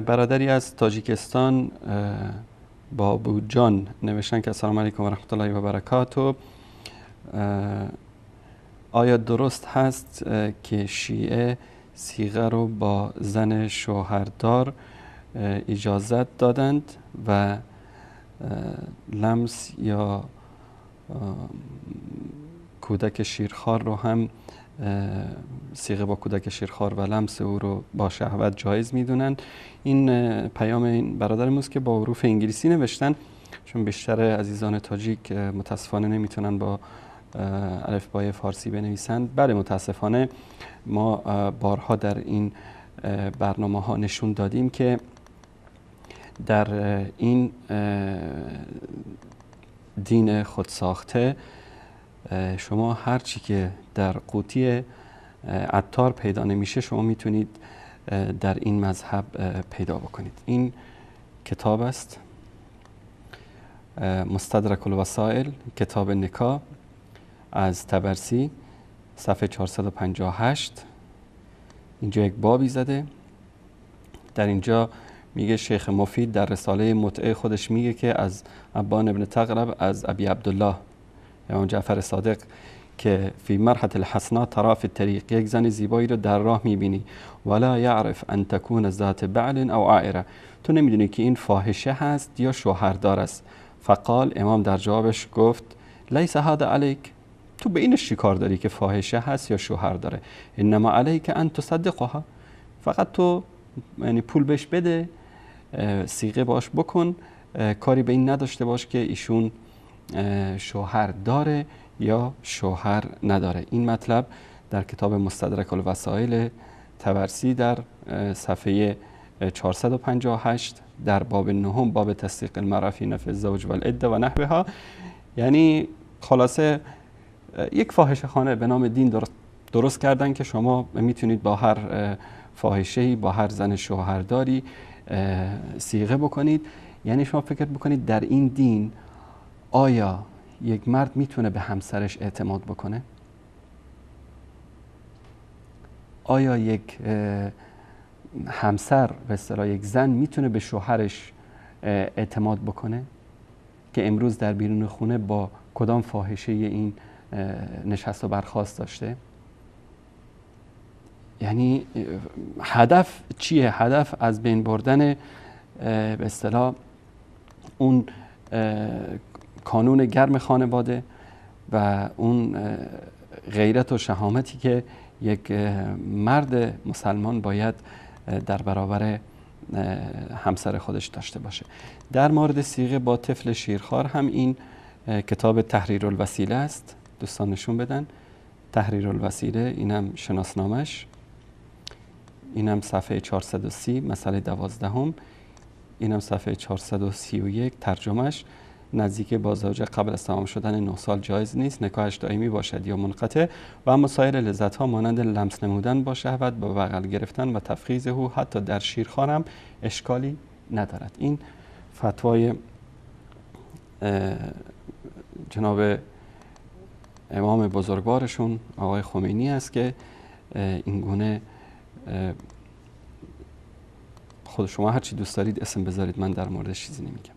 برادری از تاجیکستان بابو جان نوشتن که السلام علیکم و رحمت الله و برکاته. آیا درست هست که شیعه صیغه رو با زن شوهردار اجازت دادند و لمس یا کودک شیرخوار رو هم صیغه با کودک شیرخوار و لمس او رو با شهوت جایز میدونن؟ این پیام این برادرمون است که با حروف انگلیسی نوشتن، چون بیشتر عزیزان تاجیک متاسفانه نمیتونن با الفبای فارسی بنویسند. بله، متاسفانه ما بارها در این برنامه ها نشون دادیم که در این دین خودساخته شما هر چی که در قوطی عطار پیدا نمیشه شما میتونید در این مذهب پیدا بکنید. این کتاب است، مستدرک الوسائل، کتاب نکاح از طبرسی، صفحه 458. اینجا یک بابی زده. در اینجا میگه شیخ مفید در رساله متعه خودش میگه که از ابان ابن تغرب از ابی عبدالله امام جعفر صادق که فی مرحله الحسنا طرف الطریق، یک زن زیبایی رو در راه میبینی، ولا یعرف ان تکون ذات بعل او عائره، تو نمیدونی که این فاحشه هست یا شوهردار است. فقال، امام در جوابش گفت لیس هذا علیک، تو به اینش چی کار داری که فاحشه هست یا شوهر داره؟ انما علیک ان تصدقها، فقط تو یعنی پول بهش بده، صیغه باش بکن، کاری به این نداشته باش که ایشون شوهر داره یا شوهر نداره. این مطلب در کتاب مستدرک الوسائل طبرسی در صفحه 458 در باب نهم، باب تصدیق المرأة فی نفی الزوج والعده و نحوها. یعنی خلاصه یک فاحشه خانه به نام دین درست کردن که شما میتونید با هر فاحشه‌ای، با هر زن شوهرداری صیغه بکنید. یعنی شما فکر بکنید در این دین آیا یک مرد میتونه به همسرش اعتماد بکنه؟ آیا یک همسر به اصطلاح یک زن میتونه به شوهرش اعتماد بکنه که امروز در بیرون خونه با کدام فاحشه این نشست و برخاست داشته؟ یعنی هدف چیه؟ هدف از بین بردن به اصطلاح اون کانون گرم خانواده و اون غیرت و شهامتی که یک مرد مسلمان باید در برابر همسر خودش داشته باشه. در مورد صیغه با طفل شیرخوار هم این کتاب تحریر الوسیله است، دوستان نشون بدن. تحریر الوسیله، اینم شناسنامش، اینم صفحه 430 مسئله 12، اینم صفحه 431 ترجمهش. نزدیک با زوجه قبل از تمام شدن 9 سال جایز نیست، نکاحش دائمی باشد یا منقطع و اما سایر لذت ها مانند لمس نمودن با شهوت، با بغل گرفتن و تفخیذ او حتی در شیرخوار هم اشکالی ندارد. این فتوای جناب امام بزرگوارشون آقای خمینی است که این گونه خود شما هر چی دوست دارید اسم بذارید، من در موردش چیزی نمیگم.